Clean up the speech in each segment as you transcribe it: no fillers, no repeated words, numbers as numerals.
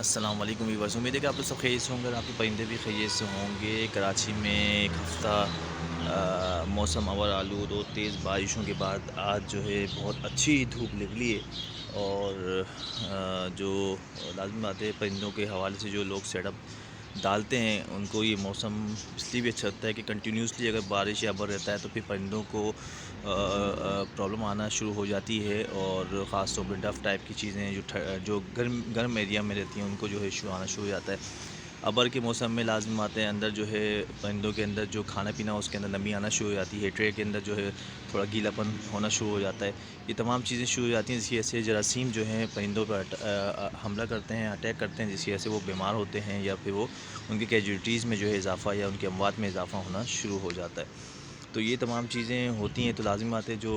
अस्सलाम वालेकुम वीवर्स। उम्मीद है कि आप लोग सब खैरियत से होंगे और आपके परिंदे भी खैरियत से होंगे। कराची में एक हफ़्ता मौसम अवर आलूद और तेज़ बारिशों के बाद आज जो है बहुत अच्छी धूप निकली है। और जो लाज़मी बात है, परिंदों के हवाले से जो लोग सेटअप डालते हैं उनको ये मौसम इसलिए भी अच्छा लगता है कि कंटिन्यूसली अगर बारिश या बर रहता है तो फिर परिंदों को प्रॉब्लम आना शुरू हो जाती है। और ख़ास तौर पे डफ टाइप की चीज़ें जो गर्म गर्म एरिया में रहती हैं उनको जो है इशू आना शुरू हो जाता है। अबर के मौसम में लाज़मी बात है, अंदर जो है परिंदों के अंदर जो खाना पीना उसके अंदर नमी आना शुरू हो जाती है। ट्रे के अंदर जो है थोड़ा गीलापन होना शुरू हो जाता है। ये तमाम चीज़ें शुरू हो जाती हैं जिसकी वजह से जरासीम जो हैं परिंदों पर हमला करते हैं, अटैक करते हैं, जिसकी वजह से वो बीमार होते हैं या फिर वो उनकी कैजुअल्टीज़ में जो है इजाफ़ा या उनकी अमवात में इजाफ़ा होना शुरू हो जाता है। तो ये तमाम चीज़ें होती हैं। तो लाज़िम बात है जो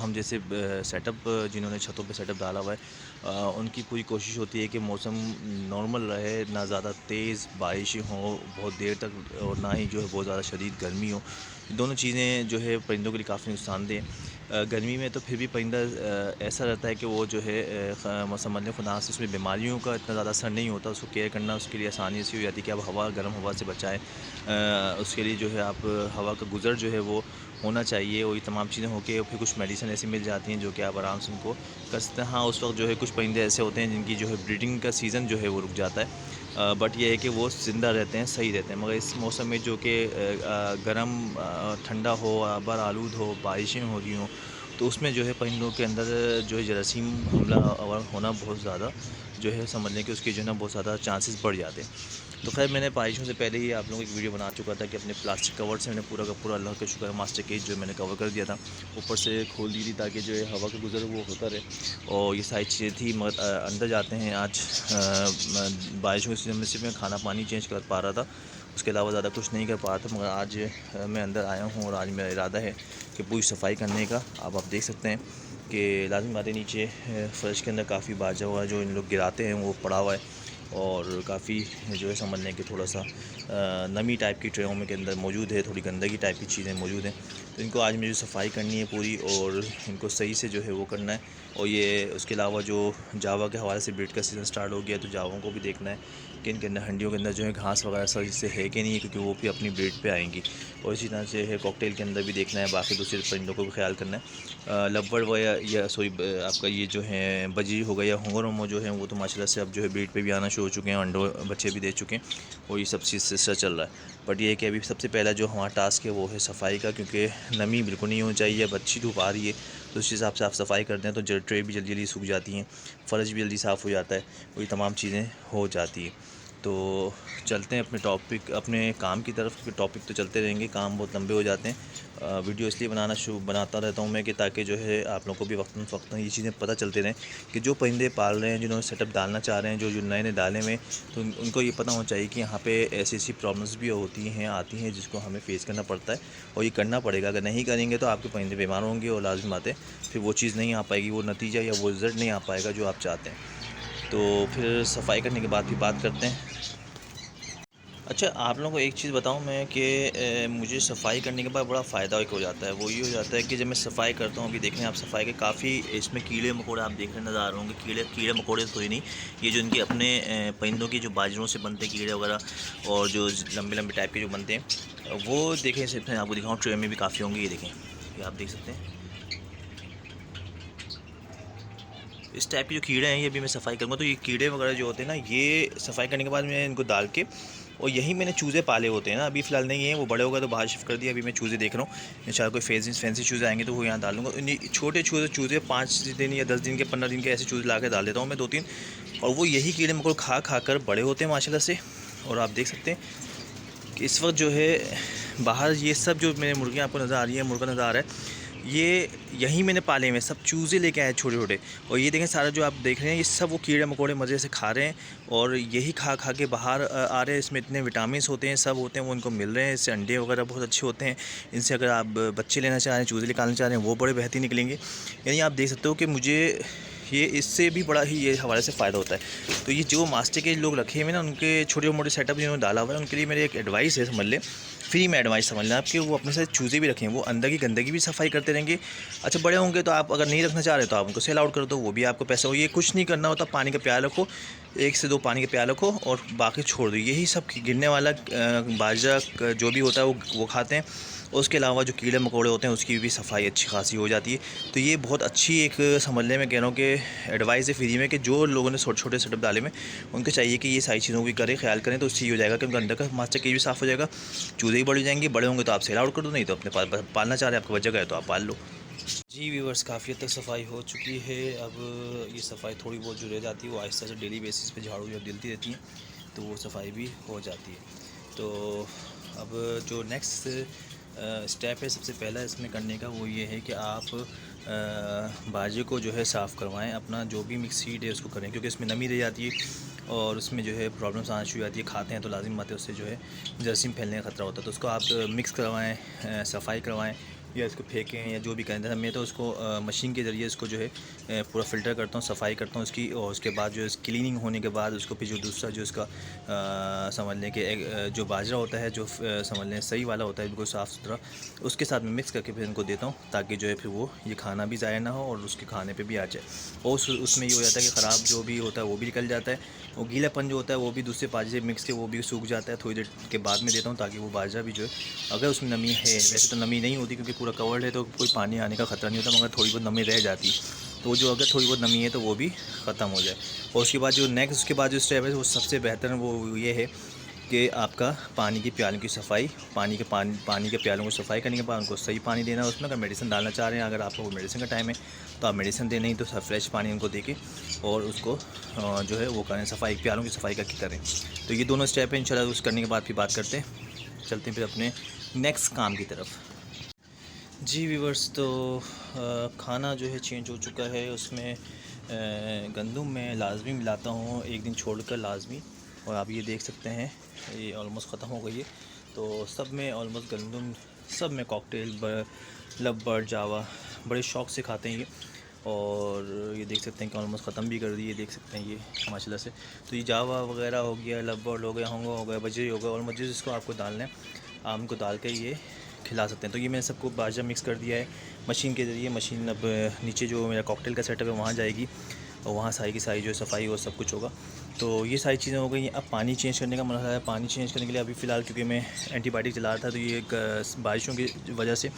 हम जैसे सेटअप जिन्होंने छतों पे सेटअप डाला हुआ है, उनकी पूरी कोशिश होती है कि मौसम नॉर्मल रहे, ना ज़्यादा तेज़ बारिश हो बहुत देर तक और ना ही जो है बहुत ज़्यादा शदीद गर्मी हो। दोनों चीज़ें जो है परिंदों के लिए काफ़ी नुकसानदेह हैं। गर्मी में तो फिर भी परिंदा ऐसा रहता है कि वो जो है समझ लें खुदा से उसमें बीमारियों का इतना ज़्यादा असर नहीं होता। उसको केयर करना उसके लिए आसानी से हो जाती है कि आप हवा गर्म हवा से बचाएँ। उसके लिए जो है आप हवा का गुज़र जो है वो होना चाहिए, और ये तमाम चीज़ें हो के फिर कुछ मेडिसिन ऐसी मिल जाती हैं जो कि आप आराम से उनको कर सकते हैं। हाँ, उस वक्त जो है कुछ परिंदे ऐसे होते हैं जिनकी जो है ब्रीडिंग का सीज़न जो है वो रुक जाता है। बट ये है कि वो ज़िंदा रहते हैं, सही रहते हैं। मगर इस मौसम में जो कि गर्म ठंडा हो, आबर आलूद हो, बारिशें हो रही हों, तो उसमें जो है परिंदों के अंदर जो है जरासीम हमला आवर होना बहुत ज़्यादा जो है समझ लें कि उसके जो है ना बहुत ज़्यादा चांसेस बढ़ जाते हैं। तो ख़ैर मैंने बारिशों से पहले ही आप लोगों को एक वीडियो बना चुका था कि अपने प्लास्टिक कवर से मैंने पूरा का पूरा, अल्लाह का शुक्र है, मास्टर केज जो है मैंने कवर कर दिया था, ऊपर से खोल दी थी ताकि जो है हवा का गुज़र वो होता रहे। और ये सारी चीज़ें थी, मगर अंदर जाते हैं आज बारिशों के सीज़न में सिर्फ मैं खाना पानी चेंज कर पा रहा था, उसके अलावा ज़्यादा कुछ नहीं कर पा रहा था। मगर आज मैं अंदर आया हूँ और आज मेरा इरादा है कि पूरी सफाई करने का। अब आप देख सकते हैं कि लाज़मी बात है, नीचे फ़र्श के अंदर काफ़ी बाजा हुआ है जो इन लोग गिराते हैं वो पड़ा हुआ है। और काफ़ी जो है समझ लें कि थोड़ा सा नमी टाइप की ट्रेयों में के अंदर मौजूद है, थोड़ी गंदगी टाइप की चीज़ें मौजूद हैं। तो इनको आज मुझे सफाई करनी है पूरी, और इनको सही से जो है वो करना है। और ये उसके अलावा जो जावा के हवाले से ब्रीड का सीज़न स्टार्ट हो गया, तो जावाओं को भी देखना है कि इनके अंदर हंडियों के अंदर जो है घास वगैरह सही से है कि नहीं है, क्योंकि वो भी अपनी ब्रीड पे आएंगी। और इसी तरह से है कॉकटेल के अंदर भी देखना है, बाकी दूसरे परिंदों को भी ख्याल करना है। लव्वर व या सॉरी आपका ये जो है बजी हो गया या होंगरोमो जो है वो तो माशाल्लाह से अब जो है ब्रीड पे भी आना शुरू हो चुके हैं, अंडों बच्चे भी दे चुके हैं, और ये सब चीज़ से चल रहा है। बट ये है कि अभी सबसे पहला जो हमारा टास्क है वो है सफाई का, क्योंकि नमी बिल्कुल नहीं होनी चाहिए। अब अच्छी धूप आ रही है तो उस हिसाब से आप सफाई करते हैं तो ट्रे भी जल्दी जल्दी सूख जाती हैं, फ़र्श भी जल्दी साफ़ हो जाता है, वही तमाम चीज़ें हो जाती हैं। तो चलते हैं अपने टॉपिक, अपने काम की तरफ, क्योंकि टॉपिक तो चलते रहेंगे, काम बहुत लंबे हो जाते हैं। वीडियो इसलिए बनाता रहता हूँ मैं कि ताकि जो है आप लोगों को भी वक्तन फ़वक्तन ये चीज़ें पता चलते रहें कि जो परिंदे पाल रहे हैं, जिन्होंने सेटअप डालना चाह रहे हैं, जो जो नए नए डाले में, तो उनको ये पता होना चाहिए कि यहाँ पे ऐसी ऐसी प्रॉब्लम्स भी होती हैं, आती हैं, जिसको हमें फ़ेस करना पड़ता है, और ये करना पड़ेगा। अगर नहीं करेंगे तो आपके परिंदे बीमार होंगे, और लाज़िम बात है फिर वो चीज़ नहीं आ पाएगी, वो नतीजा या वो रिज़ल्ट नहीं आ पाएगा जो आप चाहते हैं। तो फिर सफाई करने के बाद फिर बात करते हैं। अच्छा, आप लोगों को एक चीज़ बताऊँ मैं कि मुझे सफाई करने के बाद बड़ा फ़ायदा एक हो जाता है। वो ये हो जाता है कि जब मैं सफाई करता हूँ, अभी देख रहे हैं आप सफाई के काफ़ी इसमें कीड़े मकोड़े आप देख रहे नज़र आ रहे होंगे। कीड़े कीड़े मकोड़े तो कोई नहीं, ये जो इनके अपने परिंदों की जो बाजरों से बनते हैं कीड़े वगैरह, और जो लंबे लंबे टाइप के जो बनते हैं, वो देखें, सिर्फ मैं आपको दिखाऊँ, ट्रे में भी काफ़ी होंगे। ये देखें, ये आप देख सकते हैं, इस टाइप के जो कीड़े हैं, ये भी मैं सफाई करूँगा। तो ये कीड़े वगैरह जो होते हैं ना, ये सफाई करने के बाद मैं इनको डाल के, और यही मैंने चूज़े पाले होते हैं ना, अभी फ़िलहाल नहीं है, वो बड़े हो गए तो बाहर शिफ्ट कर दिया। अभी मैं चूज़े देख रहा हूँ, इंशाल्लाह कोई फैंसी चूज़े आएंगे तो वो यहाँ डालूंगा। छोटे चूज़े 5 दिन या 10 दिन के, 15 दिन के ऐसे चूज़े ला के डाल देता हूँ मैं 2-3, और वो यही कीड़े मकोड़ खा खा कर बड़े होते हैं माशाल्लाह से। और आप देख सकते हैं कि इस वक्त जो है बाहर ये सब जो मेरे मुर्गियाँ आपको नज़र आ रही है, मुर्गा नज़र आ रहा है, ये यही मैंने पाले हुए सब चूज़े लेके आए छोटे छोटे। और ये देखें, सारा जो आप देख रहे हैं ये सब वो कीड़े मकोड़े मज़े से खा रहे हैं, और यही खा खा के बाहर आ रहे हैं। इसमें इतने विटामिन होते हैं, सब होते हैं, वो इनको मिल रहे हैं। इससे अंडे वगैरह बहुत अच्छे होते हैं। इनसे अगर आप बच्चे लेना चाह रहे हैं, चूज़े निकालना चाह रहे हैं, वो बड़े बेहतरीन निकलेंगे। यानी आप देख सकते हो कि मुझे ये इससे भी बड़ा ही ये हवाले से फ़ायदा होता है। तो ये जो मास्टर के लोग रखे हुए ना, उनके छोटे मोटे सेटअप जिन्होंने डाला हुआ है, उनके लिए मेरी एक एडवाइस है, समझ लें, फ्री में एडवाइस समझ लें आप, कि वो अपने साथ चूज़े भी रखें, वो अंदर की गंदगी भी सफाई करते रहेंगे। अच्छा, बड़े होंगे तो आप अगर नहीं रखना चाह रहे तो आप उनको सेल आउट कर दो, वो भी आपको पैसा हो। ये कुछ नहीं करना होता, पानी का प्याला रखो, 1 से 2 पानी के प्याला रखो और बाकी छोड़ दो। यही सब गिरने वाला बाजरा जो भी होता है वो खाते हैं। उसके अलावा जो कीड़े मकोड़े होते हैं उसकी भी सफाई अच्छी खासी हो जाती है। तो ये बहुत अच्छी एक समझने में कह रहा हूँ कि एडवाइस है फ्री में, कि जो लोगों ने छोटे छोटे सेटअप डाले में, उनको चाहिए कि ये सारी चीज़ों की करें, ख्याल करें, तो उससे ये हो जाएगा कि उनका अंदर का मास्टर केज भी साफ़ हो जाएगा, चूज़े भी बढ़ जाएंगे। बड़े होंगे तो आप सेल आउट कर दो, नहीं तो अपने पालना चाह रहे हैं, आपको जगह है तो आप पाल लो। जी व्यूअर्स, काफ़ी हद तक सफाई हो चुकी है। अब ये सफाई थोड़ी बहुत जो रह जाती है वो आहिस्ता से डेली बेसिस पे झाड़ू जब डलती रहती है तो वो सफाई भी हो जाती है। तो अब जो नेक्स्ट स्टेप है सबसे पहला इसमें करने का, वो ये है कि आप बाजे को जो है साफ़ करवाएं, अपना जो भी मिक्स सीड है उसको करें, क्योंकि इसमें नमी रह जाती है और उसमें जो है प्रॉब्लम्स आना शुरू हो जाती है। खाते हैं तो लाजिम बात है, उससे जो है जरासीम फैलने का ख़तरा होता है। तो उसको आप मिक्स करवाएं, सफाई करवाएं, या इसको फेंकें या जो भी करें। मैं तो उसको मशीन के ज़रिए इसको जो है पूरा फ़िल्टर करता हूँ, सफाई करता हूँ उसकी, और उसके बाद जो है क्लीनिंग होने के बाद उसको फिर जो दूसरा जो इसका समझ लें कि जो बाजरा होता है, जो समझ लें सही वाला होता है बिल्कुल साफ़ सुथरा, उसके साथ में मिक्स करके फिर इनको देता हूँ, ताकि जो है फिर वो ये खाना भी ज़ाया ना हो और उसके खाने पे भी आ जाए। और उसमें ये हो जाता है कि ख़राब जो भी होता है वो भी निकल जाता है, और गीलापन जो होता है वो भी दूसरे बाजरे से मिक्स के वो भी सूख जाता है। थोड़ी देर के बाद में देता हूँ, ताकि वो बाजरा भी जो है, अगर उसमें नमी है, वैसे तो नमी नहीं होती क्योंकि पूरा कवर्ड है तो कोई पानी आने का ख़तरा नहीं होता, मगर थोड़ी बहुत नमी रह जाती, तो जो अगर थोड़ी बहुत नमी है तो वो भी ख़त्म हो जाए। और उसके बाद जो नेक्स्ट उसके बाद जो स्टेप है वो सबसे बेहतर वो ये है कि आपका पानी की प्यालों की सफ़ाई, पानी के प्यालों को सफ़ाई करने के बाद उनको सही पानी देना है। उसमें अगर मेडिसिन डालना चाह रहे हैं, अगर आपको मेडिसिन का टाइम है तो आप मेडिसिन दें, नहीं तो फ्रेश पानी उनको दे के और उसको जो है वो करें, सफ़ाई प्यालों की सफ़ाई करके करें। तो ये दोनों स्टेप हैं, इंशाल्लाह उस करने के बाद फिर बात करते हैं, चलते हैं फिर अपने नेक्स्ट काम की तरफ। जी व्यूवर्स, तो खाना जो है चेंज हो चुका है, उसमें गंदम मैं लाजमी मिलाता हूँ, एक दिन छोड़कर लाजमी। और आप ये देख सकते हैं ये ऑलमोस्ट ख़त्म हो गई है। तो सब में ऑलमोस्ट गंदम, सब में कॉकटेल, लब्बड़, जावा बड़े शौक़ से खाते हैं ये। और ये देख सकते हैं कि ऑलमोस्ट ख़त्म भी कर दी, ये देख सकते हैं ये माशाल्लाह से। तो ये जावा वगैरह हो गया, लब्बड़ हो गया, होंगा हो गया, बजरी हो गया, और मुझे जिसको आपको डालना है आप उनको डाल के ये खिला सकते हैं। तो ये मैंने सबको बाजरा मिक्स कर दिया है मशीन के ज़रिए। मशीन अब नीचे जो मेरा कॉकटेल का सेटअप है वहाँ जाएगी और वहाँ सारी की सारी जो सफाई और सब कुछ होगा। तो ये सारी चीज़ें हो गई। अब पानी चेंज करने का मसला है। पानी चेंज करने के लिए अभी फ़िलहाल क्योंकि मैं एंटीबायोटिक चला रहा था, तो ये बारिशों की वजह से,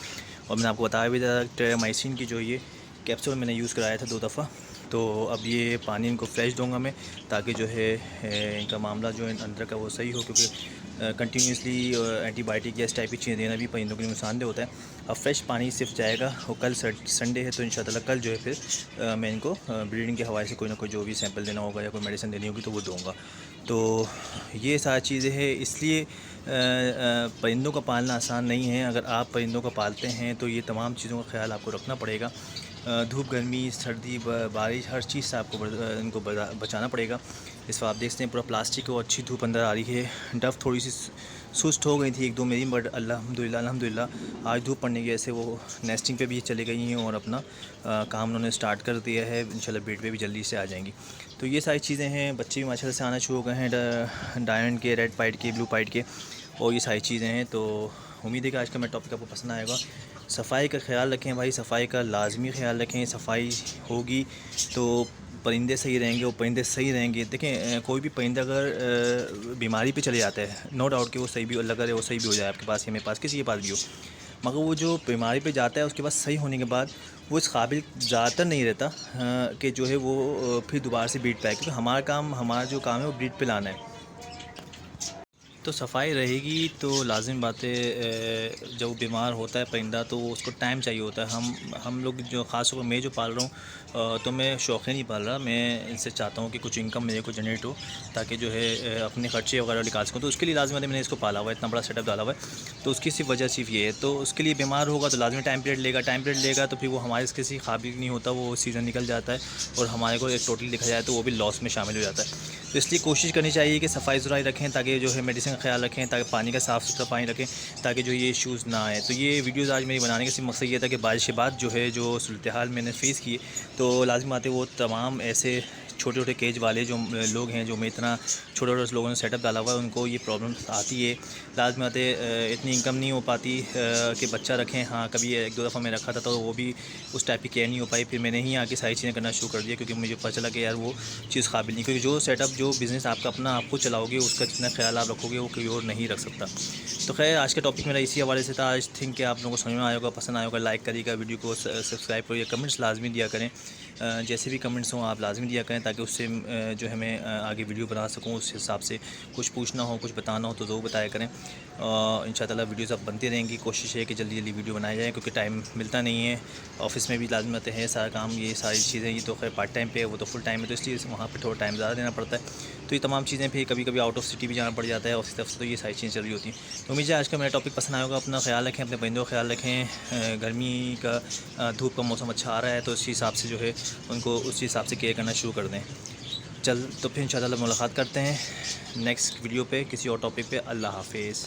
और मैंने आपको बताया भी था टेरामाइसिन की जो ये कैप्सूल मैंने यूज़ कराया था 2 दफ़ा। तो अब ये पानी इनको फ्रेश दूंगा मैं, ताकि जो है इनका मामला जो है अंदर का वो सही हो, क्योंकि कंटिन्यूसली एंटीबायोटिक या इस टाइप की चीज़ें देना भी परिंदों के लिए नुकसानदेह होता है। अब फ्रेश पानी सिर्फ जाएगा, और कल संडे है तो इंशाल्लाह कल जो है फिर मैं इनको ब्रीडिंग के हवाले से कोई ना कोई जो भी सैंपल देना होगा या कोई मेडिसिन देनी होगी तो वो दूँगा। तो ये सारी चीज़ें हैं, इसलिए परिंदों का पालना आसान नहीं है। अगर आप परिंदों का पालते हैं तो ये तमाम चीज़ों का ख्याल आपको रखना पड़ेगा। धूप, गर्मी, सर्दी, बारिश, हर चीज़ से आपको इनको बचाना पड़ेगा। इस पर आप देख सकते हैं पूरा प्लास्टिक और अच्छी धूप अंदर आ रही है। डफ थोड़ी सी सुस्त हो गई थी 1-2 मेरी, बट अल्हम्दुलिल्लाह आज धूप पड़ने की वजह से वो नेस्टिंग पे भी चले गई हैं और अपना काम उन्होंने स्टार्ट कर दिया है। इंशाल्लाह बेड पे भी जल्दी से आ जाएंगी। तो ये सारी चीज़ें हैं। बच्चे भी माशाल्लाह से आना शुरू हो गए हैं, डायमंड के, रेड पाइट के, ब्लू पाइट के, और ये सारी चीज़ें हैं। तो उम्मीद है कि आज का मेरा टॉपिक आपको पसंद आएगा। सफाई का ख्याल रखें भाई, सफाई का लाजमी ख्याल रखें। सफाई होगी तो परिंदे सही रहेंगे, और परिंदे सही रहेंगे। देखें कोई भी परिंदा अगर बीमारी पे चले जाता है, नो डाउट कि वो सही भी, अल्लाह करे वो सही भी हो जाए, आपके पास या मेरे पास, किसी के पास भी हो, मगर वो जो बीमारी पे जाता है उसके बाद सही होने के बाद वो इस काबिल ज़्यादातर नहीं रहता कि जो है वो फिर दोबारा से ब्रीड पाए, क्योंकि हमारा जो काम है वो ब्रीड पे लाना है। तो सफाई रहेगी तो लाजिम बात है, जब बीमार होता है परिंदा तो उसको टाइम चाहिए होता है। हम लोग जो ख़ास तौर पर मैं जो पाल रहा हूँ, तो मैं शौक़ नहीं पाल रहा, मैं इनसे चाहता हूँ कि कुछ इनकम मेरे को जनरेट हो, ताकि जो है अपने ख़र्चे वगैरह निकाल सकूँ। तो उसके लिए लाजिम है मैंने इसको पाला हुआ है, इतना बड़ा सेटअप डाला हुआ है। तो उसकी सिर्फ वजह सिर्फ ये है। तो उसके लिए बीमार होगा तो लाजिमी टाइम पीरियड लेगा तो फिर वो हमारे किसी काबिल नहीं होता, वो सीज़न निकल जाता है और हमारे को एक टोटल लिखा जाए तो वो भी लॉस में शामिल हो जाता है। तो इसलिए कोशिश करनी चाहिए कि सफाई सुथराई रखें, ताकि जो है मेडिसिन का ख्याल रखें, ताकि पानी का साफ़ सुथरा पानी रखें, ताकि जो ये इश्यूज़ ना आए। तो ये वीडियोज़ आज मेरी बनाने का सिर्फ मकसद ये था कि बारिश के बाद जो है जो सूरत हाल मैंने फ़ेस की, तो लाज़िम आते वो तमाम ऐसे छोटे छोटे केज वाले जो लोग हैं, जो में इतना छोटे छोटे लोगों ने सेटअप डाला हुआ है, उनको ये प्रॉब्लम आती है। लाज़िम आते इतनी इनकम नहीं हो पाती कि बच्चा रखें। हाँ, कभी एक दो दफ़ा मैं रखा था तो वो भी उस टाइप की केयर नहीं हो पाई। फिर मैंने ही आके सारी चीज़ें करना शुरू कर दिया, क्योंकि मुझे पता चला कि यार वो चीज़ काबिल नहीं, क्योंकि जो सेटअप जो बिज़नेस आपका अपना आप खुद चलाओगे, उसका जितना ख्याल आप रखोगे वो कोई और नहीं रख सकता। तो खैर आज का टॉपिक मेरा इसी हवाले से था। आज थिंक कि आप लोगों को समझ में आया होगा, पसंद आया होगा। लाइक करिएगा, वीडियो को सब्सक्राइब करिए, कमेंट्स लाजमी दिया करें। जैसे भी कमेंट्स हों आप लाजमी दिया करें, ताकि उससे जो है मैं आगे वीडियो बना सकूं। उस हिसाब से कुछ पूछना हो, कुछ बताना हो तो ज़रूर बताया करें। इंशाअल्लाह वीडियोज़ अब बनती रहेंगी। कोशिश है कि जल्दी जल्दी वीडियो बनाया जाए, क्योंकि टाइम मिलता नहीं है। ऑफ़िस में भी लाजमी होते हैं सारा काम, ये सारी चीज़ें, ये तो खैर पार्ट टाइम पे है, वो तो फुल टाइम है, तो इसलिए वहाँ पर थोड़ा टाइम ज़्यादा देना पड़ता है। तो ये तमाम चीज़ें, फिर कभी कभी आउट ऑफ सिटी भी जाना पड़ जाता है ऑफिस तरफ से, तो ये सारी चीज़ें चल रही होती हैं। तो उम्मीद है आज का मेरा टॉपिक पसंद आएगा। अपना ख्याल रखें, अपने परिंदों का ख्याल रखें। गर्मी का धूप का मौसम अच्छा आ रहा है, तो इसी हिसाब से जो है उनको उसी हिसाब से केयर करना शुरू कर दें। तो फिर इंशाअल्लाह मुलाकात करते हैं नेक्स्ट वीडियो पे किसी और टॉपिक पे। अल्लाह हाफिज़।